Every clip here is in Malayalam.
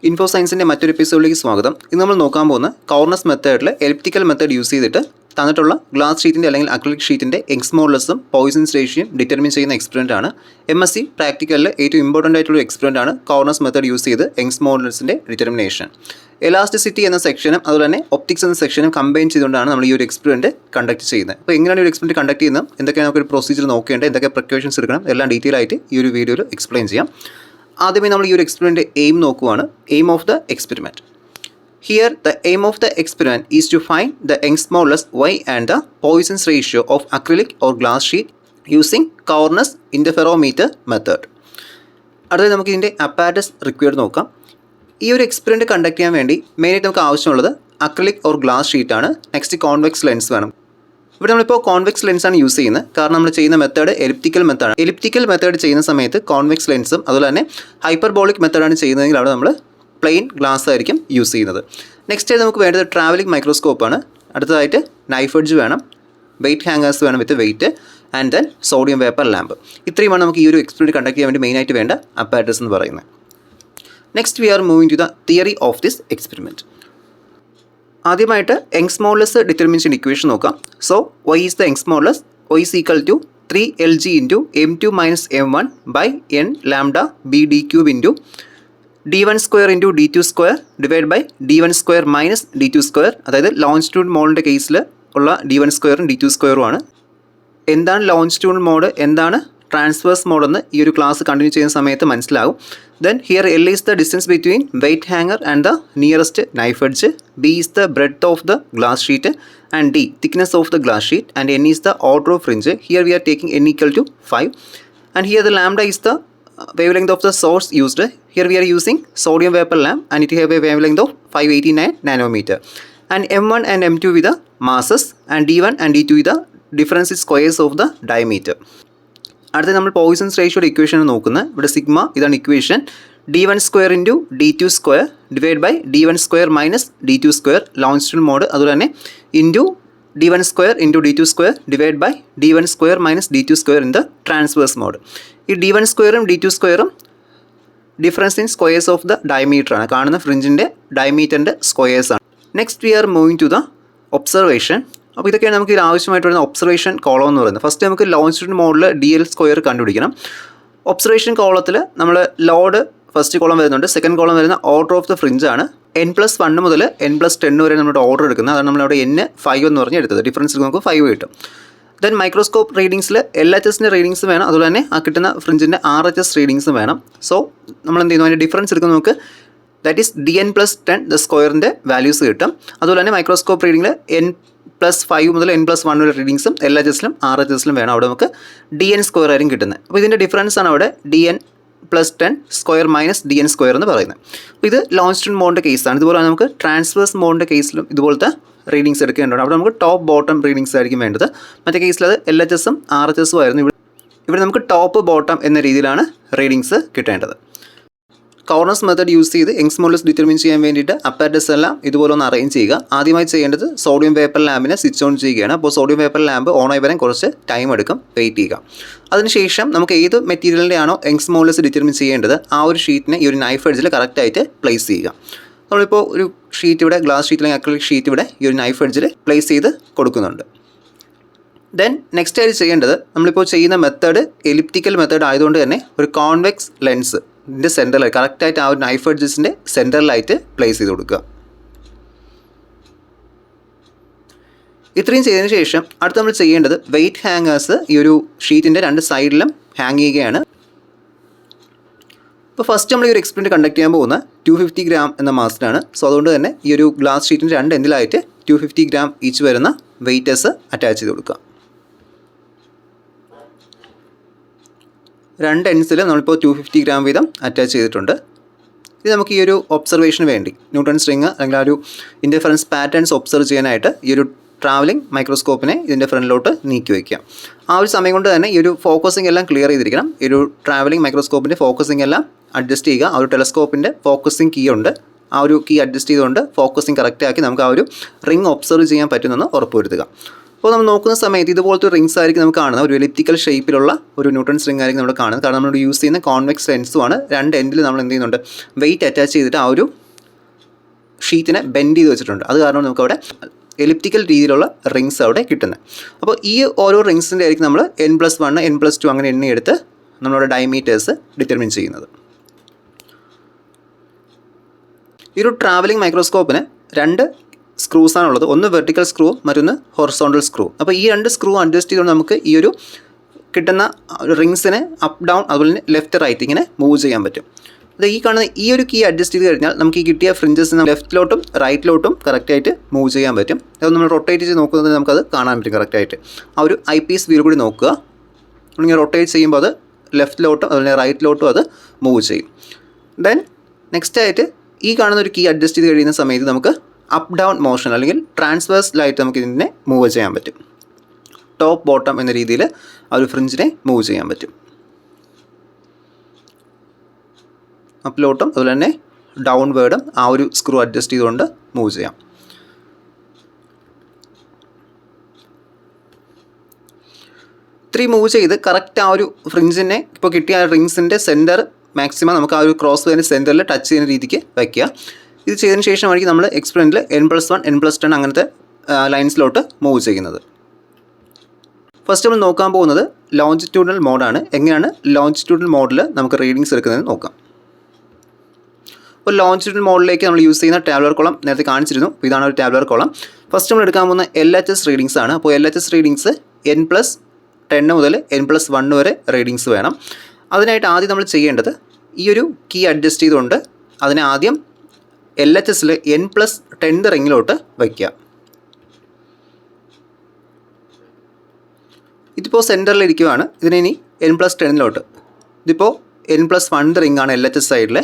ഇൻഫോ സയൻസിൻ്റെ മറ്റൊരു എപ്പിസോഡിലേക്ക് സ്വാഗതം. ഇന്ന് നമ്മൾ നോക്കാൻ പോകുന്ന കോർണസ് മെത്തേഡിൽ എലിപ്റ്റിക്കൽ മെത്തേഡ് യൂസ് ചെയ്തിട്ട് തന്നിട്ടുള്ള ഗ്ലാസ് ഷീറ്റിൻ്റെ അല്ലെങ്കിൽ അക്രിലിക് ഷീറ്റിൻ്റെ യങ്സ് മോഡുലസും പോയിസൺസ് റേഷ്യോയും ഡിറ്റർമിൻ ചെയ്യുന്ന എക്സ്പെരിമെൻ്റ് ആണ്. MSc പ്രാക്ടിക്കലിൽ ഏറ്റവും ഇമ്പോർട്ടൻ്റ് ആയിട്ടുള്ള എക്സ്പെരിമെൻ്റ് ആണ് കോർണസ് മെത്തേഡ് യൂസ് ചെയ്ത് യങ്സ് മോഡുലസിൻ്റെ ഡിറ്റർമിനേഷൻ. എലാസ്റ്റിസിറ്റി എന്ന സെക്ഷനും അതുപോലെ തന്നെ ഒപ്റ്റിക്സ് എന്ന സെക്ഷനും കമ്പൈൻ ചെയ്തുകൊണ്ടാണ് നമ്മൾ ഈ ഒരു എക്സ്പെരിമെൻറ്റ് കണ്ടക്ട് ചെയ്യുന്നത്. അപ്പോൾ എങ്ങനെയാണ് ഒരു എക്സ്പെരിമെൻറ്റ് കണ്ടക്ട് ചെയ്യുന്നത്, എന്തൊക്കെയാണ് നമുക്കൊരു പ്രൊസീജിയർ നോക്കേണ്ടത്, എന്തൊക്കെ പ്രിക്കോഷൻസ് എടുക്കണം, എല്ലാം ഡീറ്റെയിൽ ആയിട്ട് ഈ ഒരു വീഡിയോയിൽ എക്സ്പ്ലെയിൻ ചെയ്യാം. ആദ്യമേ നമ്മൾ ഈ ഒരു എക്സ്പെരിമെൻ്റ് എയിം നോക്കുവാണ്. Aim of the experiment. Here the aim of the experiment is to find the Young's modulus Y and the Poisson's ratio of acrylic or glass sheet using Cornus interferometer method. അടുത്തത് നമുക്ക് ഇതിൻ്റെ അപ്പാരറ്റസ് റിക്വയർഡ് നോക്കാം. ഈ ഒരു എക്സ്പെരിമെൻറ്റ് കണ്ടക്ട് ചെയ്യാൻ വേണ്ടി മെയിനായിട്ട് നമുക്ക് ആവശ്യമുള്ളത് അക്രിലിക് ഓർ ഗ്ലാസ് ഷീറ്റാണ്. നെക്സ്റ്റ് കോൺവെക്സ് ലെൻസ് വേണം. ഇവിടെ നമ്മളിപ്പോൾ കോൺവെക്സ് ലെൻസാണ് യൂസ് ചെയ്യുന്നത്. കാരണം നമ്മൾ ചെയ്യുന്ന മെത്തേഡ് എലിപ്റ്റിക്കൽ മെത്തേഡാണ്. എലിപ്റ്റിക്കൽ മെത്തേഡ് ചെയ്യുന്ന സമയത്ത് കോൺവെക്സ് ലെൻസും അതുപോലെ തന്നെ ഹൈപ്പർബോളിക് മെത്തേഡാണ് ചെയ്യുന്നതെങ്കിൽ അവിടെ നമ്മൾ പ്ലെയിൻ ഗ്ലാസ് ആയിരിക്കും യൂസ് ചെയ്യുന്നത്. നെക്സ്റ്റ് ആയിട്ട് നമുക്ക് വേണ്ടത് ട്രാവലിംഗ് മൈക്രോസ്കോപ്പാണ്. അടുത്തതായിട്ട് നൈഫ് എഡ്ജ് വേണം, വെയിറ്റ് ഹാങ്ങേഴ്സ് വേണം with weight, and then sodium vapour lamp. ഇത്രയുമാണ് നമുക്ക് ഈ ഒരു എക്സ്പെരിമെൻറ്റ് കണ്ടക്ട് ചെയ്യാൻ വേണ്ടി മെയിനായിട്ട് വേണ്ട അപ്പാരറ്റസ് എന്ന് പറയുന്നത്. Next we are moving to the theory of this experiment. ആദ്യമായിട്ട് യങ്സ് മോഡുലസ് ഡിറ്റർമിൻ ചെയ്യുന്ന ഇക്വേഷൻ നോക്കാം. So y is the Young's modulus. y is equal to 3Lg into m2 minus m1 by n lambda B D cube into d1 square into d2 square divide by d1 square minus d2 square. അതായത് ലോഞ്ചിറ്റ്യൂഡ് മോഡിൻ്റെ കേസിൽ ഉള്ള d1 സ്ക്വയറും d2 സ്ക്വയറുമാണ്. എന്താണ് ലോഞ്ചിറ്റ്യൂഡ് മോഡ്, എന്താണ് ട്രാൻസ്വേഴ്സ് മോഡെന്ന് ഈ ഒരു ക്ലാസ് കണ്ടിന്യൂ ചെയ്യുന്ന സമയത്ത് മനസ്സിലാവും. Then here L is the distance between weight hanger and the nearest knife edge, B is the breadth of the glass sheet, and D thickness of the glass sheet, and N is the order of fringe. Here we are taking N equal to 5, and here the lambda is the wavelength of the source used. Here we are using sodium vapor lamp and it have a wavelength of 589 nanometer, and M1 and M2 with the masses, and D1 and D2 with the difference squares of the diameter. അടുത്ത നമ്മൾ പോയിസൺസ് റേഷ്യോയുടെ ഇക്വേഷൻ നോക്കുന്നത്. ഇവിടെ സിഗ്മ ഇതാണ് equation. d1 square into d2 square divide by d1 square minus d2 square longitudinal mode, അതുപോലെ തന്നെ into d1 square into d2 square divide by d1 square minus d2 square in the transverse mode. ഈ d1 സ്ക്വയറും d2 സ്ക്വയറും difference in squares of the diameter ആണ്. കാണുന്ന ഫ്രിഞ്ചിൻ്റെ ഡയമീറ്ററിൻ്റെ സ്ക്വയേഴ്സ് ആണ്. Next we are moving to the observation. അപ്പോൾ ഇതൊക്കെയാണ് നമുക്ക് ഇതിൽ ആവശ്യമായിട്ട് വരുന്ന ഒബ്സർവേഷൻ കോളം എന്ന് പറയുന്നത്. ഫസ്റ്റ് നമുക്ക് ലോഞ്ചിറ്റ്യൂഡ് മോഡിൽ DL സ്ക്വയർ കണ്ടുപിടിക്കണം. ഒബ്സർവേഷൻ കോളത്തിൽ നമ്മൾ ലോഡ് ഫസ്റ്റ് കോളം വരുന്നുണ്ട്, സെക്കൻഡ് കോളം വരുന്ന ഓർഡർ ഓഫ് ദ ഫ്രിഞ്ച് ആണ്. n+1 മുതൽ n+10 വരെ നമ്മുടെ ഓർഡർ എടുക്കുന്നത്. അതാണ് നമ്മളവിടെ n5 എന്ന് പറഞ്ഞ് എടുത്തത്. ഡിഫറൻസ് നമുക്ക് 5 കിട്ടും. ദെൻ മൈക്രോസ്കോപ്പ് റീഡിങ്സിൽ LHSൻ്റെ റീഡിങ്സ് വേണം, അതുപോലെ തന്നെ ആ കിട്ടുന്ന ഫ്രിഞ്ചിൻ്റെ RHS റീഡിങ്സും വേണം. സോ നമ്മൾ എന്ത് ചെയ്യുന്നു, അതിൻ്റെ ഡിഫറൻസ് എടുക്കുന്ന നമുക്ക് ദാറ്റ് ഈസ് DN+10 ദ സ്ക്വയറിൻ്റെ വാല്യൂസ് കിട്ടും. അതുപോലെ തന്നെ മൈക്രോസ്കോപ്പ് റീഡിങ്ങിൽ n+5 മുതൽ n+1 വരെ റീഡിങ്സും LHSലും RHSലും വേണം. അവിടെ നമുക്ക് DN സ്ക്വയർ ആയിരിക്കും കിട്ടുന്നത്. അപ്പോൾ ഇതിൻ്റെ ഡിഫറൻസ് ആണ് അവിടെ DN+10 square minus DN square എന്ന് പറയുന്നത്. അപ്പോൾ ഇത് ലോഞ്ചിറ്റ്യൂഡ് മോഡിൻ്റെ കേസാണ്. ഇതുപോലെ നമുക്ക് ട്രാൻസ്വേഴ്സ് മോഡിൻ്റെ കേസിലും ഇതുപോലത്തെ റീഡിങ്സ് എടുക്കേണ്ടതാണ്. അവിടെ നമുക്ക് ടോപ്പ് ബോട്ടം റീഡിങ്സ് ആയിരിക്കും വേണ്ടത്. മറ്റേ കേസിൽ അത് LHSും RHSും ആയിരുന്നു. ഇവിടെ നമുക്ക് ടോപ്പ് ബോട്ടം എന്ന രീതിയിലാണ് റീഡിങ്സ് കിട്ടേണ്ടത്. കോർണസ് മെത്തേഡ് യൂസ് ചെയ്ത് യങ്സ് മോഡുലസ് ഡിറ്റർമിൻ ചെയ്യാൻ വേണ്ടിയിട്ട് അപ്പാരറ്റസ് എല്ലാം ഇതുപോലെ ഒന്ന് അറേഞ്ച് ചെയ്യുക. ആദ്യമായി ചെയ്യേണ്ടത് സോഡിയം വേപ്പർ ലാമ്പിനെ സ്വിച്ച് ഓൺ ചെയ്യുകയാണ്. അപ്പോൾ സോഡിയം വേപ്പർ ലാമ്പ് ഓൺ ആയി വരാൻ കുറച്ച് ടൈം എടുക്കും, വെയിറ്റ് ചെയ്യുക. അതിനുശേഷം നമുക്ക് ഏത് മെറ്റീരിയലിൻ്റെ ആണോ യങ്സ് മോഡുലസ് ഡിറ്റർമിൻ ചെയ്യേണ്ടത് ആ ഒരു ഷീറ്റിനെ ഈ ഒരു നൈഫ് എഡ്ജിൽ കറക്റ്റായിട്ട് പ്ലേസ് ചെയ്യുക. നമ്മളിപ്പോൾ ഒരു ഷീറ്റ് ഇവിടെ ഗ്ലാസ് ഷീറ്റ് അല്ലെങ്കിൽ അക്രിലിക് ഷീറ്റ് ഇവിടെ ഈ ഒരു നൈഫ് എഡ്ജിൽ പ്ലേസ് ചെയ്ത് കൊടുക്കുന്നുണ്ട്. ദെൻ നെക്സ്റ്റ് ആയിട്ട് ചെയ്യേണ്ടത്, നമ്മളിപ്പോൾ ചെയ്യുന്ന മെത്തേഡ് എലിപ്റ്റിക്കൽ മെത്തേഡ് ആയതുകൊണ്ട് തന്നെ ഒരു കോൺവെക്സ് ലെൻസ് ഇതിൻ്റെ സെൻറ്ററിലായി കറക്റ്റായിട്ട് ആ ഒരു നൈഫ് എഡ്ജസിൻ്റെ സെൻറ്ററിലായിട്ട് പ്ലേസ് ചെയ്ത് കൊടുക്കുക. ഇത്രയും ചെയ്തതിന് ശേഷം അടുത്ത് നമ്മൾ ചെയ്യേണ്ടത് വെയിറ്റ് ഹാങ്ങേഴ്സ് ഈ ഒരു ഷീറ്റിൻ്റെ രണ്ട് സൈഡിലും ഹാങ് ചെയ്യുകയാണ്. അപ്പോൾ ഫസ്റ്റ് നമ്മൾ ഈ ഒരു എക്സ്പെരിമെൻറ്റ് കണ്ടക്ട് ചെയ്യാൻ പോകുന്ന 250 ഗ്രാം എന്ന മാസിനാണ്. സോ അതുകൊണ്ട് തന്നെ ഈ ഒരു ഗ്ലാസ് ഷീറ്റിൻ്റെ രണ്ട് എൻഡിലായിട്ട് 250 ഗ്രാം ഈച്ച് വരുന്ന വെയിറ്റേഴ്സ് അറ്റാച്ച് ചെയ്ത് കൊടുക്കുക. രണ്ട് എൻഡ്സിൽ നമ്മളിപ്പോൾ 250 ഗ്രാം വീതം അറ്റാച്ച് ചെയ്തിട്ടുണ്ട്. ഇത് നമുക്ക് ഈ ഒരു ഒബ്സർവേഷന് വേണ്ടി ന്യൂട്ടൺസ് റിങ് അല്ലെങ്കിൽ ആ ഒരു ഇൻ്റർഫറൻസ് പാറ്റേൺസ് ഒബ്സർവ് ചെയ്യാനായിട്ട് ഈ ഒരു ട്രാവലിംഗ് മൈക്രോസ്കോപ്പിനെ ഇതിൻ്റെ ഫ്രണ്ടിലോട്ട് നീക്കി വയ്ക്കുക. ആ ഒരു സമയം കൊണ്ട് തന്നെ ഈ ഒരു ഫോക്കസിംഗ് എല്ലാം ക്ലിയർ ചെയ്തിരിക്കണം. ഈ ഒരു ട്രാവലിംഗ് മൈക്രോസ്കോപ്പിൻ്റെ ഫോക്കസിംഗ് എല്ലാം അഡ്ജസ്റ്റ് ചെയ്യുക. ആ ഒരു ടെലസ്കോപ്പിൻ്റെ ഫോക്കസിംഗ് കീ ഉണ്ട്, ആ ഒരു കീ അഡ്ജസ്റ്റ് ചെയ്തുകൊണ്ട് ഫോക്കസിംഗ് കറക്റ്റാക്കി നമുക്ക് ആ ഒരു റിങ് ഒബ്സർവ് ചെയ്യാൻ പറ്റുമെന്ന് ഉറപ്പുവരുത്തുക. അപ്പോൾ നമ്മൾ നോക്കുന്ന സമയത്ത് ഇതുപോലത്തെ റിങ്സ് ആയിരിക്കും നമുക്ക് കാണുന്നത്. ഒരു എലിപ്റ്റിക്കൽ ഷേപ്പിലുള്ള ഒരു ന്യൂട്രൺ സ്ട്രിങ് ആയിരിക്കും നമ്മൾ കാണുന്നത്. കാരണം നമ്മൾ യൂസ് ചെയ്യുന്ന കോൺവെക്സ് ലെൻസുമാണ്. രണ്ട് എൻഡിൽ നമ്മൾ എന്ത് ചെയ്യുന്നുണ്ട്, വെയിറ്റ് അറ്റാച്ച് ചെയ്തിട്ട് ആ ഒരു ഷീറ്റിനെ ബെൻഡ് ചെയ്ത് വെച്ചിട്ടുണ്ട്. അത് കാരണം നമുക്കവിടെ എലിപ്റ്റിക്കൽ രീതിയിലുള്ള റിങ്സ് അവിടെ കിട്ടുന്നത്. അപ്പോൾ ഈ ഓരോ റിങ്സിൻ്റെ ആയിരിക്കും നമ്മൾ N+1 N+2 അങ്ങനെ എണ്ണിയെടുത്ത് നമ്മളുടെ ഡയമീറ്റേഴ്സ് ഡിറ്റർമിൻ ചെയ്യുന്നത്. ഈ ഒരു ട്രാവലിംഗ് മൈക്രോസ്കോപ്പിന് 2 സ്ക്രൂസാണുള്ളത്. ഒന്ന് വെർട്ടിക്കൽ സ്ക്രൂ, മറ്റൊന്ന് ഹൊറിസോണ്ടൽ സ്ക്രൂ. അപ്പോൾ ഈ 2 സ്ക്രൂ അഡ്ജസ്റ്റ് ചെയ്തുകൊണ്ട് നമുക്ക് ഈ ഒരു കിട്ടുന്ന റിങ്സിനെ അപ്പ് ഡൗൺ അതുപോലെ തന്നെ ലെഫ്റ്റ് റൈറ്റ് ഇങ്ങനെ മൂവ് ചെയ്യാൻ പറ്റും. അത് ഈ കാണുന്ന ഈ ഒരു കീ അഡ്ജസ്റ്റ് ചെയ്ത് കഴിഞ്ഞാൽ നമുക്ക് ഈ കിട്ടിയ ഫ്രിഞ്ചസിന് ലെഫ്റ്റിലോട്ടും റൈറ്റിലോട്ടും കറക്റ്റായിട്ട് മൂവ് ചെയ്യാൻ പറ്റും. അത് നമ്മൾ റൊട്ടേറ്റ് ചെയ്ത് നോക്കുന്നത് നമുക്കത് കാണാൻ പറ്റും കറക്റ്റായിട്ട്. ആ ഒരു ഐ പീസ് വ്യൂ കൂടി നോക്കുക. നമ്മളിങ്ങനെ റൊട്ടേറ്റ് ചെയ്യുമ്പോൾ അത് ലെഫ്റ്റിലോട്ടും അതുപോലെ റൈറ്റിലോട്ടും അത് മൂവ് ചെയ്യും. ദെൻ നെക്സ്റ്റ് ആയിട്ട് ഈ കാണുന്ന ഒരു കീ അഡ്ജസ്റ്റ് ചെയ്ത് കഴിയുന്ന സമയത്ത് നമുക്ക് അപ്പ് ഡൗൺ മോഷൻ അല്ലെങ്കിൽ ട്രാൻസ്വേഴ്സലായിട്ട് നമുക്ക് ഇതിനെ മൂവ് ചെയ്യാൻ പറ്റും. ടോപ്പ് ബോട്ടം എന്ന രീതിയിൽ ആ ഒരു ഫ്രിഞ്ചിനെ മൂവ് ചെയ്യാൻ പറ്റും. അപ്പിലോട്ടും അതുപോലെ തന്നെ ഡൗൺ വേർഡും ആ ഒരു സ്ക്രൂ അഡ്ജസ്റ്റ് ചെയ്തുകൊണ്ട് മൂവ് ചെയ്യാം. മൂവ് ചെയ്ത് കറക്റ്റ് ആ ഒരു ഫ്രിഞ്ചിനെ ഇപ്പോൾ കിട്ടിയ റിങ്സിൻ്റെ സെൻറ്റർ മാക്സിമം നമുക്ക് ആ ഒരു ക്രോസ് വയറിൻ്റെ സെൻറ്ററിൽ ടച്ച് ചെയ്യുന്ന രീതിക്ക് വയ്ക്കുക. ഇത് ചെയ്തതിന് ശേഷമായിരിക്കും നമ്മൾ എക്സ്പെരിമെൻറ്റിൽ N+1 N+10 അങ്ങനത്തെ ലൈൻസിലോട്ട് മൂവ് ചെയ്യുന്നത്. ഫസ്റ്റ് നമ്മൾ നോക്കാൻ പോകുന്നത് ലോഞ്ചിറ്റ്യൂഡൽ മോഡാണ്. എങ്ങനെയാണ് ലോഞ്ചിറ്റ്യൂഡൽ മോഡിൽ നമുക്ക് റീഡിങ്സ് എടുക്കുന്നതെന്ന് നോക്കാം. അപ്പോൾ ലോഞ്ചിറ്റ്യൂഡൽ മോഡിലേക്ക് നമ്മൾ യൂസ് ചെയ്യുന്ന ടാബ്ലർ കോളം നേരത്തെ കാണിച്ചിരുന്നു. അപ്പോൾ ഇതാണ് ഒരു ടാബ്ലർ കോളം. ഫസ്റ്റ് നമ്മൾ എടുക്കാൻ പോകുന്ന LHS റീഡിങ്സ് ആണ്. അപ്പോൾ LHS റീഡിങ്സ് N+10 മുതൽ N+1 വരെ റീഡിങ്സ് വേണം. അതിനായിട്ട് ആദ്യം നമ്മൾ ചെയ്യേണ്ടത് ഈ ഒരു കീ അഡ്ജസ്റ്റ് ചെയ്തുകൊണ്ട് അതിനെ ആദ്യം LHSൽ N+10 റിങ്ങിലോട്ട് വയ്ക്കുക. ഇതിപ്പോൾ സെൻറ്ററിൽ ഇരിക്കുകയാണ്. ഇതിനെ ഇനി N+10 ഇതിപ്പോൾ N+1 റിങ്ങാണ് LHS സൈഡിൽ.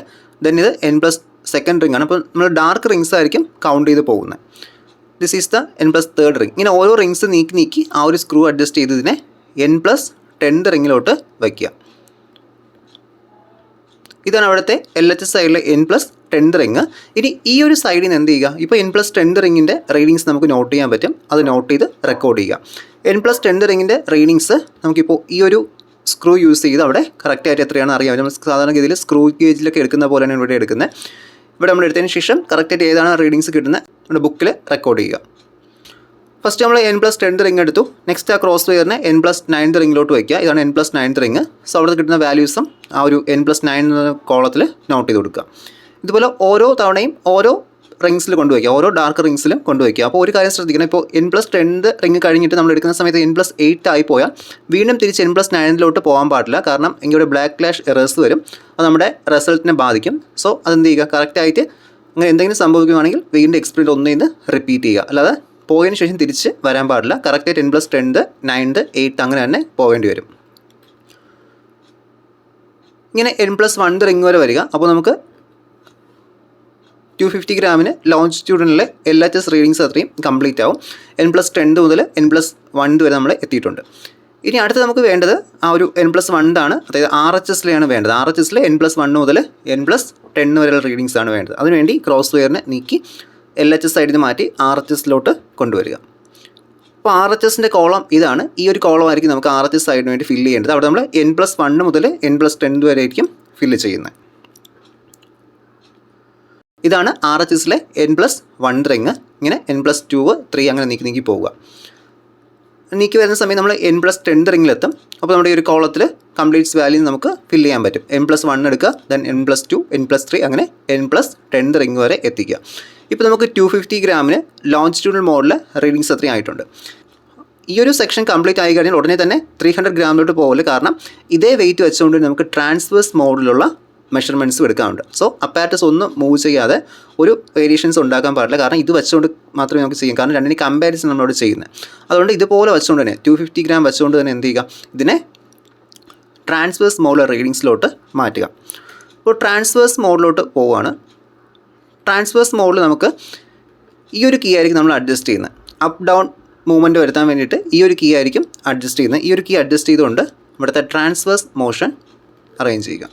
ദെൻ ഇത് N+2 റിങ്ങാണ്. അപ്പോൾ നമ്മൾ ഡാർക്ക് റിങ്സ് ആയിരിക്കും കൗണ്ട് ചെയ്ത് പോകുന്നത്. This is the N+3 ring. ഇങ്ങനെ ഓരോ റിങ്സ് നീക്കി ആ ഒരു സ്ക്രൂ അഡ്ജസ്റ്റ് ചെയ്ത് ഇതിനെ N+10 റിങ്ങിലോട്ട് വയ്ക്കുക. ഇതാണ് അവിടുത്തെ LHS സൈഡിലെ N+10 റിങ്. ഇനി ഈ ഒരു സൈഡിൽ നിന്ന് എന്ത് ചെയ്യുക, ഇപ്പോൾ N+10 റിങ്ങിൻ്റെ റീഡിങ്സ് നമുക്ക് നോട്ട് ചെയ്യാൻ പറ്റും. അത് നോട്ട് ചെയ്ത് റെക്കോർഡ് ചെയ്യുക. N+10 റിങ്ങിൻ്റെ റീഡിങ്സ് നമുക്കിപ്പോൾ ഈ ഒരു സ്ക്രൂ യൂസ് ചെയ്ത് അവിടെ കറക്റ്റായിട്ട് എത്രയാണ് അറിയാം. നമ്മൾ സാധാരണഗതിയിൽ സ്ക്രൂ ഗേജിലൊക്കെ എടുക്കുന്ന പോലെയാണ് ഇവിടെ എടുക്കുന്നത്. ഇവിടെ നമ്മൾ എടുത്തതിന് ശേഷം കറക്റ്റായിട്ട് ഏതാണ് റീഡിങ്സ് കിട്ടുന്നത് നമ്മുടെ ബുക്കിൽ റെക്കോർഡ് ചെയ്യുക. ഫസ്റ്റ് നമ്മൾ N+10 റിങ് എടുത്തു. നെക്സ്റ്റ് ആ ക്രോസ് വയറിനെ N+9 റിങ്ങിലോട്ട് വയ്ക്കുക. ഇതാണ് N+9 റിങ്. സോ അവിടെ കിട്ടുന്ന വാല്യൂസും ആ ഒരു N+9 കോളത്തിൽ നോട്ട് ചെയ്ത് കൊടുക്കുക. ഇതുപോലെ ഓരോ തവണയും ഓരോ റിങ്സിൽ കൊണ്ടുവയ്ക്കുക, ഓരോ ഡാർക്ക് റിങ്സിലും കൊണ്ടുവയ്ക്കുക. അപ്പോൾ ഒരു കാര്യം ശ്രദ്ധിക്കണം, ഇപ്പോൾ N+10 റിങ് കഴിഞ്ഞിട്ട് നമ്മൾ എടുക്കുന്ന സമയത്ത് N+8 ആയി പോയാൽ വീണ്ടും തിരിച്ച് N+9 പോകാൻ പാടില്ല. കാരണം എങ്കിൽ ബ്ലാക്ക് ക്ലാഷ് എറേഴ്സ് വരും. അത് നമ്മുടെ റിസൾട്ടിനെ ബാധിക്കും. സോ അതെന്ത് ചെയ്യുക, കറക്റ്റായിട്ട് അങ്ങനെ എന്തെങ്കിലും സംഭവിക്കുകയാണെങ്കിൽ വീണ്ടും എക്സ്പെരിമെൻറ്റ് ഒന്നിന്ന് റിപ്പീറ്റ് ചെയ്യുക. അല്ലാതെ പോയതിന് ശേഷം തിരിച്ച് വരാൻ പാടില്ല. കറക്റ്റായിട്ട് N+10, 9, 8 അങ്ങനെ തന്നെ പോകേണ്ടി വരും. ഇങ്ങനെ N+1 റിങ് വരെ വരിക. അപ്പോൾ നമുക്ക് 250 ഗ്രാമിന് ലോഞ്ചിറ്റ്യൂഡിനിലെ LHS റീഡിങ്സ് അത്രയും കംപ്ലീറ്റ് ആവും. N+10 മുതൽ N+1 വരെ നമ്മൾ എത്തിയിട്ടുണ്ട്. ഇനി അടുത്ത് നമുക്ക് വേണ്ടത് ആ ഒരു N+1 ആണ്, അതായത് RHSലാണ് വേണ്ടത്. RHSൽ N+1 മുതൽ N+10 വരെയുള്ള റീഡിങ്സ് ആണ് വേണ്ടത്. അതിനുവേണ്ടി ക്രോസ് വയറിനെ നീക്കി LHS സൈഡിൽ നിന്ന് മാറ്റി RHSലോട്ട് കൊണ്ടുവരിക. അപ്പോൾ RHSൻ്റെ കോളം ഇതാണ്. ഈ ഒരു കോളം ആയിരിക്കും നമുക്ക് RHS സൈഡിന് വേണ്ടി ഫില്ല് ചെയ്യേണ്ടത്. അവിടെ നമ്മൾ N+1 മുതൽ N+10 വരെ ആയിരിക്കും ഫില്ല് ചെയ്യുന്നത്. ഇതാണ് RHSലെ N+1 റിങ്. ഇങ്ങനെ N+2, 3 അങ്ങനെ നീക്കി പോവുക. നീക്കി വരുന്ന സമയം നമ്മൾ N+10 റിങ്ങിലെത്തും. അപ്പോൾ നമ്മുടെ ഈ ഒരു കോളത്തിൽ കംപ്ലീറ്റ്സ് വാല്യൂ നമുക്ക് ഫില്ല് ചെയ്യാൻ പറ്റും. N+1 എടുക്കുക, ദെൻ N+2, N+3 അങ്ങനെ N+10 റിങ് വരെ എത്തിക്കുക. ഇപ്പോൾ നമുക്ക് 250 ഗ്രാമിന് ലോഞ്ചിറ്റ്യൂഡൽ മോഡിൽ റീഡിങ്സ് അത്രയും ആയിട്ടുണ്ട്. ഈ ഒരു സെക്ഷൻ കംപ്ലീറ്റ് ആയി കഴിഞ്ഞാൽ ഉടനെ തന്നെ 300 ഗ്രാമിലോട്ട് പോകല്. കാരണം ഇതേ വെയിറ്റ് വെച്ചുകൊണ്ട് നമുക്ക് ട്രാൻസ്വേഴ്സ് മോഡിലുള്ള മെഷർമെൻറ്റ്സും എടുക്കാറുണ്ട്. സോ അപ്പാരറ്റസ് ഒന്നും മൂവ് ചെയ്യാതെ ഒരു വേരിയേഷൻസ് ഉണ്ടാക്കാൻ പാടില്ല. കാരണം ഇത് വെച്ചുകൊണ്ട് മാത്രമേ നമുക്ക് ചെയ്യാം. കാരണം രണ്ടിന് കമ്പാരിസൺ നമ്മളോട് ചെയ്യുന്നത്. അതുകൊണ്ട് ഇതുപോലെ വെച്ചുകൊണ്ട് തന്നെ 250 ഗ്രാം വെച്ചുകൊണ്ട് തന്നെ എന്ത് ചെയ്യുക, ഇതിനെ ട്രാൻസ്വേഴ്സ് മോഡിലെ റീഡിങ്സിലോട്ട് മാറ്റുക. ഇപ്പോൾ ട്രാൻസ്വേഴ്സ് മോഡിലോട്ട് പോവുകയാണ്. ട്രാൻസ്വേഴ്സ് മോഡിൽ നമുക്ക് ഈ ഒരു കീ ആയിരിക്കും നമ്മൾ അഡ്ജസ്റ്റ് ചെയ്യുന്നത്. അപ്പ് ഡൗൺ മൂവ്മെൻറ്റ് വരുത്താൻ വേണ്ടിയിട്ട് ഈ ഒരു കീ ആയിരിക്കും അഡ്ജസ്റ്റ് ചെയ്യുന്നത്. ഈ ഒരു കീ അഡ്ജസ്റ്റ് ചെയ്തുകൊണ്ട് ഇവിടുത്തെ ട്രാൻസ്വേഴ്സ് മോഷൻ അറേഞ്ച് ചെയ്യുക.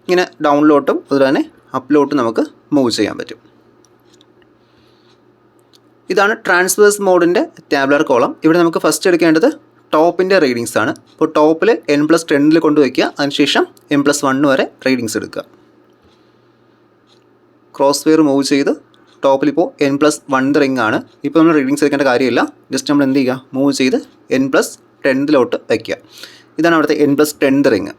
ഇങ്ങനെ ഡൗണിലോട്ടും അതുപോലെ തന്നെ അപ്പിലോട്ടും നമുക്ക് മൂവ് ചെയ്യാൻ പറ്റും. ഇതാണ് ട്രാൻസ്വേഴ്സ് മോഡിൻ്റെ ടാബ്ലർ കോളം. ഇവിടെ നമുക്ക് ഫസ്റ്റ് എടുക്കേണ്ടത് ടോപ്പിൻ്റെ റീഡിങ്സ് ആണ്. അപ്പോൾ ടോപ്പിൽ n+10 കൊണ്ടുവയ്ക്കുക. അതിനുശേഷം n+1 വരെ റീഡിങ്സ് എടുക്കുക. ക്രോസ് വെയർ മൂവ് ചെയ്ത് ടോപ്പിലിപ്പോൾ n+1 റിംഗ് ആണ്. ഇപ്പോൾ നമ്മൾ റീഡിങ്സ് എടുക്കേണ്ട കാര്യമില്ല. ജസ്റ്റ് നമ്മൾ എന്ത് ചെയ്യുക, മൂവ് ചെയ്ത് n+10 വയ്ക്കുക. ഇതാണ് അവിടുത്തെ n+10 റിംഗ്.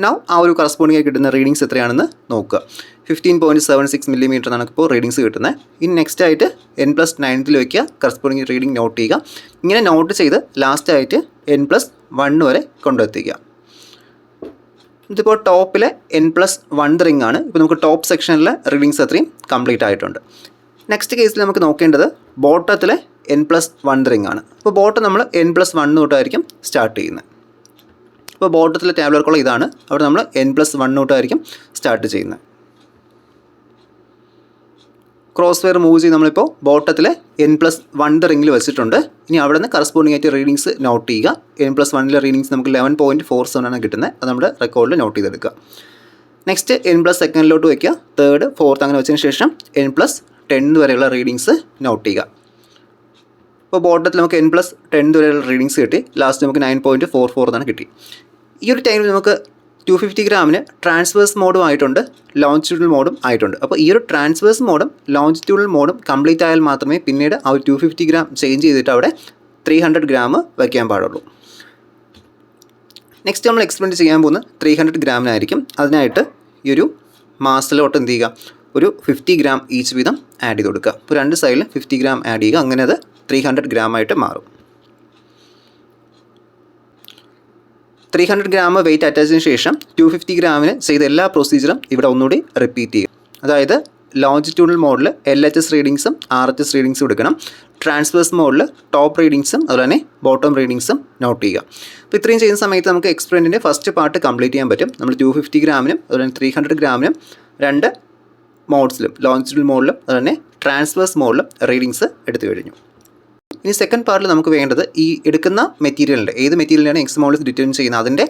നൗ ആ ഒരു കറസ്പോണ്ടിങ് ആയി കിട്ടുന്ന റീഡിങ്സ് എത്രയാണെന്ന് നോക്കുക. 15.76 മില്ലിമീറ്റർ എന്നാണ് ഇപ്പോൾ റീഡിങ്സ് കിട്ടുന്നത്. ഇനി നെക്സ്റ്റ് ആയിട്ട് n+9 വയ്ക്കുക. കറസ്പോണ്ടിങ് റീഡിങ് നോട്ട് ചെയ്യുക. ഇങ്ങനെ നോട്ട് ചെയ്ത് ലാസ്റ്റായിട്ട് n+1 വരെ കൊണ്ടെത്തിക്കുക. ഇതിപ്പോൾ ടോപ്പിലെ n+1 റിംഗ് ആണ്. ഇപ്പോൾ നമുക്ക് ടോപ്പ് സെക്ഷനിലെ റീഡിങ്സ് അത്രയും കംപ്ലീറ്റ് ആയിട്ടുണ്ട്. നെക്സ്റ്റ് കേസിൽ നമുക്ക് നോക്കേണ്ടത് ബോട്ടത്തിലെ n+1 റിംഗ് ആണ്. അപ്പോൾ ബോട്ടം നമ്മൾ n+1 തൊട്ടായിരിക്കും സ്റ്റാർട്ട് ചെയ്യുന്നത്. ഇപ്പോൾ ബോട്ടത്തിലെ ടാബ്ലർ കോളം ഇതാണ്. അവിടെ നമ്മൾ n+1 തൊട്ടായിരിക്കും സ്റ്റാർട്ട് ചെയ്യുന്നത്. ക്രോസ് വെയർ മൂവ് ചെയ്ത് നമ്മളിപ്പോൾ ബോട്ടത്തിലെ n+1 റിംഗിൽ വെച്ചിട്ടുണ്ട്. ഇനി അവിടെ നിന്ന് കറസ്പോണ്ടിങ് ആയിട്ട് റീഡിങ്സ് നോട്ട് ചെയ്യുക. n+1 റീഡിങ്സ് നമുക്ക് 11.47 ആണ് കിട്ടുന്നത്. അത് നമ്മുടെ റെക്കോർഡിൽ നോട്ട് ചെയ്തെടുക്കുക. നെക്സ്റ്റ് n+2 വയ്ക്കുക. തേർഡ്, ഫോർത്ത് അങ്ങനെ വെച്ചതിന് ശേഷം n+10 വരെയുള്ള റീഡിങ്സ് നോട്ട് ചെയ്യുക. ഇപ്പോൾ ബോട്ടത്തിൽ നമുക്ക് n+10 വരെയുള്ള റീഡിങ്സ് കിട്ടി. ലാസ്റ്റ് നമുക്ക് 9.44 എന്നാണ് കിട്ടി. ഈ ഒരു ടൈമിൽ നമുക്ക് 250 ഗ്രാമിന് ട്രാൻസ്വേഴ്സ് മോഡും ആയിട്ടുണ്ട്, ലോഞ്ചിറ്റ്യൂഡൽ മോഡും ആയിട്ടുണ്ട്. അപ്പോൾ ഈ ഒരു ട്രാൻസ്വേഴ്സ് മോഡും ലോഞ്ചിറ്റ്യൂഡൽ മോഡും കംപ്ലീറ്റ് ആയാൽ മാത്രമേ പിന്നീട് ആ ഒരു 250 ഗ്രാം ചേഞ്ച് ചെയ്തിട്ട് അവിടെ 300 ഗ്രാം വയ്ക്കാൻ പാടുള്ളൂ. നെക്സ്റ്റ് നമ്മൾ എക്സ്പെരിമെൻറ്റ് ചെയ്യാൻ പോകുന്നത് 300 ഗ്രാമിനായിരിക്കും. അതിനായിട്ട് ഈ ഒരു മാസിലോട്ട് എന്ത് ചെയ്യുക, ഒരു 50 ഗ്രാം ഈച്ച് വീതം ആഡ് ചെയ്ത് കൊടുക്കുക. അപ്പോൾ രണ്ട് സൈഡിൽ 50 ഗ്രാം ആഡ് ചെയ്യുക. അങ്ങനെ അത് 300 ഗ്രാമായിട്ട് മാറും. 300 ഗ്രാം വെയിറ്റ് അറ്റാച്ചതിന് ശേഷം 250 ഗ്രാമിന് ചെയ്ത എല്ലാ പ്രൊസീജിയറും ഇവിടെ ഒന്നുകൂടി റിപ്പീറ്റ് ചെയ്യും. അതായത് ലോഞ്ചിറ്റ്യൂഡൽ മോഡിൽ LHS റീഡിങ്സും RHS റീഡിങ്സും എടുക്കണം. ട്രാൻസ്വേഴ്സ് മോഡിൽ ടോപ്പ് റീഡിങ്സും അതുപോലെ തന്നെ ബോട്ടം റീഡിങ്സും നോട്ട് ചെയ്യുക. അപ്പോൾ ഇത്രയും ചെയ്യുന്ന സമയത്ത് നമുക്ക് എക്സ്പെരിമെൻറ്റിൻ്റെ ഫസ്റ്റ് പാർട്ട് കംപ്ലീറ്റ് ചെയ്യാൻ പറ്റും. നമ്മൾ 250 ഗ്രാമിനും അതുപോലെ തന്നെ 300 ഗ്രാമിനും രണ്ട് മോഡ്സിലും ലോഞ്ചിറ്റ്യൂഡൽ മോഡിലും അതുപോലെ തന്നെ ട്രാൻസ്വേഴ്സ് മോഡിലും റീഡിങ്സ് എടുത്തു കഴിഞ്ഞു. ഇനി സെക്കൻഡ് പാർട്ടിൽ നമുക്ക് വേണ്ടത് ഈ എടുക്കുന്ന മെറ്റീരിയലിൻ്റെ ഏത് മെറ്റീരിയലാണ് എക്സ് മോഡൽസ് ഡിറ്റർമിൻ ചെയ്യുന്നത് അതിൻ്റെ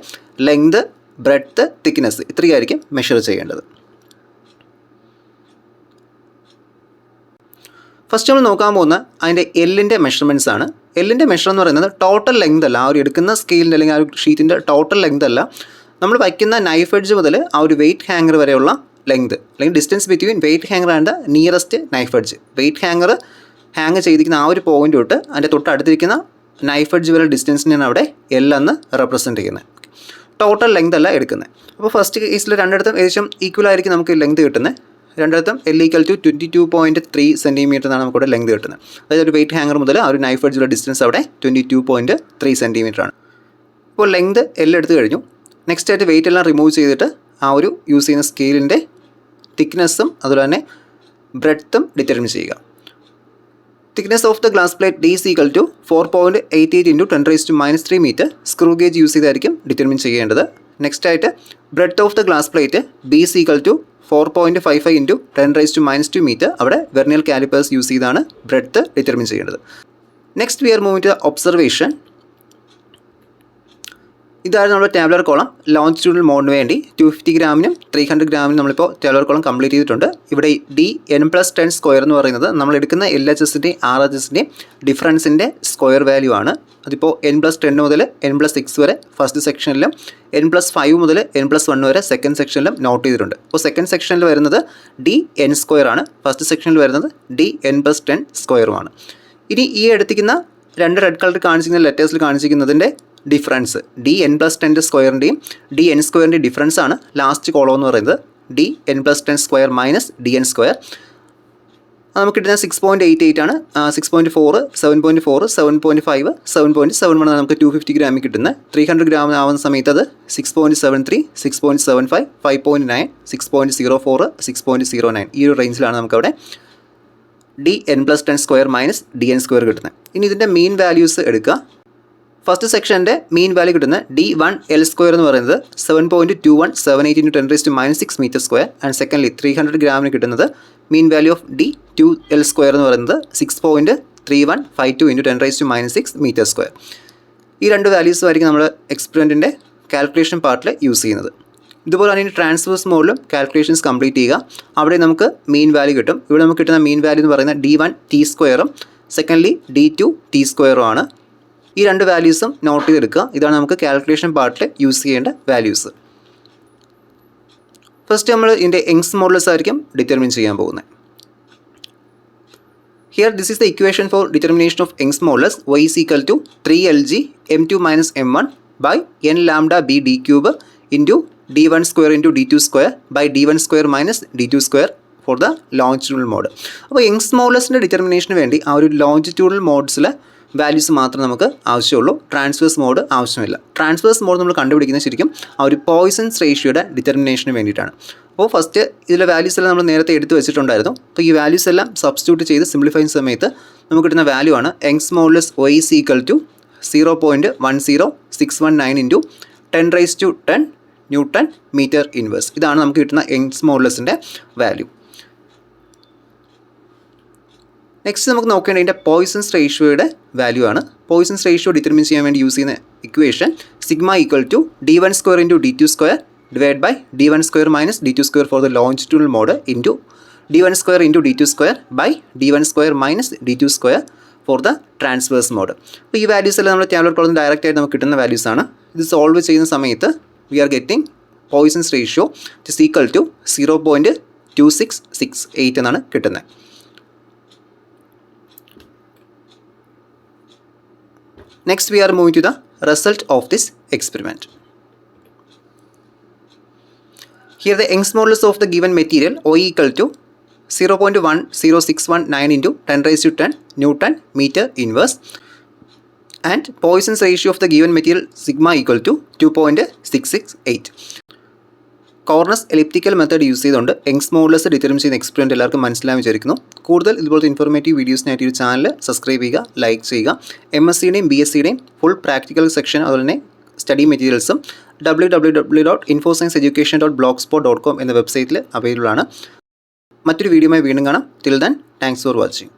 ലെങ്ത്, ബ്രെഡ്ത്ത്, തിക്നെസ് ഇത്രയായിരിക്കും മെഷർ ചെയ്യേണ്ടത്. ഫസ്റ്റ് നമ്മൾ നോക്കാൻ പോകുന്ന അതിൻ്റെ എല്ലിൻ്റെ മെഷർമെൻറ്റ്സ് ആണ്. എല്ലിൻ്റെ മെഷർ എന്ന് പറയുന്നത് ടോട്ടൽ ലെങ്ത് അല്ല, ആ ഒരു എടുക്കുന്ന സ്കെയിലിൻ്റെ അല്ലെങ്കിൽ ആ ഒരു ഷീറ്റിൻ്റെ ടോട്ടൽ ലെങ്ത് അല്ല, നമ്മൾ വയ്ക്കുന്ന നൈഫ് എഡ്ജ് മുതൽ ആ ഒരു വെയിറ്റ് ഹാങ്ങർ വരെയുള്ള ലെങ്ത് അല്ലെങ്കിൽ distance between weight hanger and nearest knife edge. Weight hanger hang ചെയ്തിരിക്കുന്ന ആ ഒരു പോയിൻ്റ് തൊട്ട് അതിൻ്റെ തൊട്ടടുത്തിരിക്കുന്ന നൈഫ് എഡ്ജ് വരെ ഡിസ്റ്റൻസിനാണ് അവിടെ L എന്ന് റെപ്രസെൻറ്റ് ചെയ്യുന്നത്. ടോട്ടൽ ലെങ്ത് അല്ല എടുക്കുന്നത്. അപ്പോൾ ഫസ്റ്റ് കേസിൽ രണ്ടിടത്തും ഏകദേശം ഈക്വൽ ആയിരിക്കും നമുക്ക് ലെങ്ത് കിട്ടുന്നത്. രണ്ടിടത്തും L = 22.3 സെൻറ്റിമീറ്റർ എന്നാണ് നമുക്കിവിടെ ലെങ്ത് കിട്ടുന്നത്. അതായത് ഒരു വെയിറ്റ് ഹാങ്ങർ മുതൽ ആ ഒരു നൈഫ് എഡ്ജുള്ള ഡിസ്റ്റൻസ് അവിടെ 22.3 സെൻറ്റിമീറ്റർ ആണ്. ഇപ്പോൾ ലെങ്ത് L എടുത്തു കഴിഞ്ഞു. നെക്സ്റ്റ് ആയിട്ട് വെയിറ്റ് എല്ലാം റിമൂവ് ചെയ്തിട്ട് ആ ഒരു യൂസ് ചെയ്യുന്ന സ്കെയിലിൻ്റെ തിക്നെസ്സും അതുപോലെ തന്നെ ബ്രെഡ്ത്തും ഡിറ്റർമിൻ ചെയ്യുക. Thickness of the glass plate D is equal to 4.88 × 10⁻³ metre. Screw gauge use ചെയ്തായിരിക്കും ഡിറ്റർമിൻ ചെയ്യേണ്ടത്. നെക്സ്റ്റ് ആയിട്ട് breadth of the glass plate B is equal to 4.55 × 10⁻² metre. അവിടെ വെർനിയർ കാലിപ്പേഴ്സ് യൂസ് ചെയ്താണ് ബ്രെഡ്ത്ത് ഡിറ്റർമിൻ ചെയ്യേണ്ടത്. Next we are moving to observation. ഇതായിരുന്നു നമ്മുടെ ടാബ്ലർ കോളം. ലോഞ്ചിറ്റ്യൂഡൽ മോഡിന് വേണ്ടി 250 ഗ്രാമിനും 300 ഗ്രാമിനും നമ്മളിപ്പോൾ ടാബ്ലർ കോളം കംപ്ലീറ്റ് ചെയ്തിട്ടുണ്ട്. ഇവിടെ D n+10² എന്ന് പറയുന്നത് നമ്മൾ എടുക്കുന്ന LHSൻ്റെയും RHSൻ്റെയും ഡിഫറൻസിൻ്റെ സ്ക്വയർ വാല്യൂ ആണ്. അതിപ്പോൾ n+10 മുതൽ n+6 വരെ ഫസ്റ്റ് സെക്ഷനിലും n+5 മുതൽ n+1 വരെ സെക്കൻഡ് സെക്ഷനിലും നോട്ട് ചെയ്തിട്ടുണ്ട്. അപ്പോൾ സെക്കൻഡ് സെക്ഷനിൽ വരുന്നത് DN² ആണ്, ഫസ്റ്റ് സെക്ഷനിൽ വരുന്നത് DN+10² ആണ്. ഇനി ഈ എടുത്തിരിക്കുന്ന രണ്ട് റെഡ് കളർ കാണിച്ചിരിക്കുന്ന ലെറ്റേഴ്സിൽ കാണിച്ചിരിക്കുന്നതിൻ്റെ ഡിഫറൻസ് DN+10² DN² ഡിഫറൻസ് ആണ് ലാസ്റ്റ് കോളം എന്ന് പറയുന്നത്. DN+10² - DN². നമുക്ക് കിട്ടുന്ന 6.88 ആണ്. 6.4, 7.4, 7.5, 7.71 ആണ് നമുക്ക് 250 ഗ്രാമിൽ കിട്ടുന്നത്. 300 ഗ്രാം ആവുന്ന സമയത്ത് അത് 6.73, 6.75, 5.9, 6.04, 6.09 ഈ ഒരു റേഞ്ചിലാണ് നമുക്കവിടെ DN+10² - DN² കിട്ടുന്നത്. ഇനി ഇതിൻ്റെ മീൻ വാല്യൂസ് എടുക്കുക. ഫസ്റ്റ് സെക്ഷൻ്റെ മീൻ വാല്യൂ കിട്ടുന്നത് D1L² എന്ന് പറയുന്നത് 7.2178 × 10⁻6 മീറ്റർ സ്ക്വയർ. ആൻഡ് സെക്കൻഡ്ലി 300 ഗ്രാമിന് കിട്ടുന്നത് മീൻ വാല്യൂ ഓഫ് D2L² എന്ന് പറയുന്നത് 6.3152 × 10⁻6 മീറ്റർ സ്ക്വയർ. ഈ രണ്ട് വാല്യൂസും ആയിരിക്കും നമ്മൾ എക്സ്പെരിമെൻറ്റിൻ്റെ കാൽക്കുലേഷൻ പാർട്ടിൽ യൂസ് ചെയ്യുന്നത്. ഇതുപോലെ തന്നെ ട്രാൻസ്വേഴ്സ് മോഡിലും കാൽക്കുലേഷൻസ് കംപ്ലീറ്റ് ചെയ്യുക. അവിടെ നമുക്ക് മീൻ വാല്യൂ കിട്ടും. ഇവിടെ നമുക്ക് കിട്ടുന്ന മീൻ വാല്യൂ എന്ന് പറയുന്നത് D1T² സെക്കൻഡ്ലി d2 t സ്ക്വയറും ആണ്. ഈ രണ്ട് വാല്യൂസും നോട്ട് ചെയ്തെടുക്കുക. ഇതാണ് നമുക്ക് കാൽക്കുലേഷൻ പാർട്ടിൽ യൂസ് ചെയ്യേണ്ട വാല്യൂസ്. ഫസ്റ്റ് നമ്മൾ ഇതിൻ്റെ യങ്സ് മോഡുലസ് ആയിരിക്കും ഡിറ്റർമിൻ ചെയ്യാൻ പോകുന്നത്. Here this is the equation for determination of Young's modulus. Y is equal to 3lg m2 minus m1 by n lambda b d cube into d1 square into d2 square by d1 square minus d2 square for the longitudinal mode. അപ്പോൾ Young's മോഡുലസിൻ്റെ ഡിറ്റർമിനേഷന് വേണ്ടി ആ ഒരു ലോഞ്ചിറ്റ്യൂഡൽ മോഡ്സിലെ വാല്യൂസ് മാത്രമേ നമുക്ക് ആവശ്യമുള്ളൂ. ട്രാൻസ്വേഴ്സ് മോഡ് ആവശ്യമില്ല. ട്രാൻസ്വേഴ്സ് മോഡ് നമ്മൾ കണ്ടുപിടിക്കുന്നത് ശരിക്കും ആ ഒരു പോയിസൺസ് റേഷ്യോയുടെ ഡിറ്റർമിനേഷന് വേണ്ടിയിട്ടാണ്. അപ്പോൾ ഫസ്റ്റ് ഇതിലെ വാല്യൂസ് എല്ലാം നമ്മൾ നേരത്തെ എടുത്ത് വെച്ചിട്ടുണ്ടായിരുന്നു. അപ്പോൾ ഈ വാല്യൂസ് എല്ലാം സബ്സ്റ്റിറ്റ്യൂട്ട് ചെയ്ത് സിംപ്ലിഫൈ ചെയ്യുന്ന സമയത്ത് നമുക്ക് കിട്ടുന്ന വാല്യൂ ആണ് Young's modulus y is equal to 0.10619 into 10⁻10 newton metre inverse. ഇതാണ് നമുക്ക് കിട്ടുന്ന Young's മോഡുലസിൻ്റെ വാല്യൂ. നെക്സ്റ്റ് നമുക്ക് നോക്കേണ്ട ഇതിൻ്റെ പോയിസൺസ് റേഷ്യോയുടെ വാല്യൂ ആണ്. പോയിസൺസ് റേഷ്യോ ഡിറ്റർമിൻ ചെയ്യാൻ വേണ്ടി യൂസ് ചെയ്യുന്ന equation sigma equal to d1 square into d2 square divided by d1 square minus d2 square for the longitudinal mode into d1 square into d2 square by d1 square minus d2 square for the transverse mode. അപ്പോൾ ഈ വാല്യൂസ് എല്ലാം നമ്മൾ ടാബ്ലറ്റ് പ്രോബ്ലം ഡയറക്റ്റ് ആയിട്ട് നമുക്ക് കിട്ടുന്ന വാല്യൂസ് ആണ്. ഇത് സോൾവ് ചെയ്യുന്ന സമയത്ത് we are getting Poisson's ratio is equal to 0.2668 എന്നാണ് കിട്ടുന്നത്. Next we are moving to the result of this experiment. Here the Young's modulus of the given material Y equal to 0.10619 into 10⁻10 Newton meter inverse and Poisson's ratio of the given material sigma equal to 2.668. Cornus elliptical method use ചെയ്തുകൊണ്ട് Young's modulus ഡിറ്റർമിൻ ചെയ്യുന്ന എക്സ്പെരിമെൻറ്റ് എല്ലാവർക്കും മനസ്സിലായി വിചാരിക്കുന്നു. കൂടുതൽ ഇതുപോലത്തെ ഇൻഫോർമേറ്റീവ് വീഡിയോസിനായിട്ട് ഈ ചാനൽ സബ്സ്ക്രൈബ് ചെയ്യുക, ലൈക്ക് ചെയ്യുക. MSCയുടെയും BSCയുടെയും ഫുൾ പ്രാക്ടിക്കൽ സെക്ഷൻ അതുപോലെ തന്നെ സ്റ്റഡി മെറ്റീരിയൽസും www.infoscienceeducation.blogspot.com എന്ന വെബ്സൈറ്റിൽ അവൈലബിൾ ആണ്. മറ്റൊരു വീഡിയോയുമായി വീണ്ടും കാണാം. Till then thanks for watching.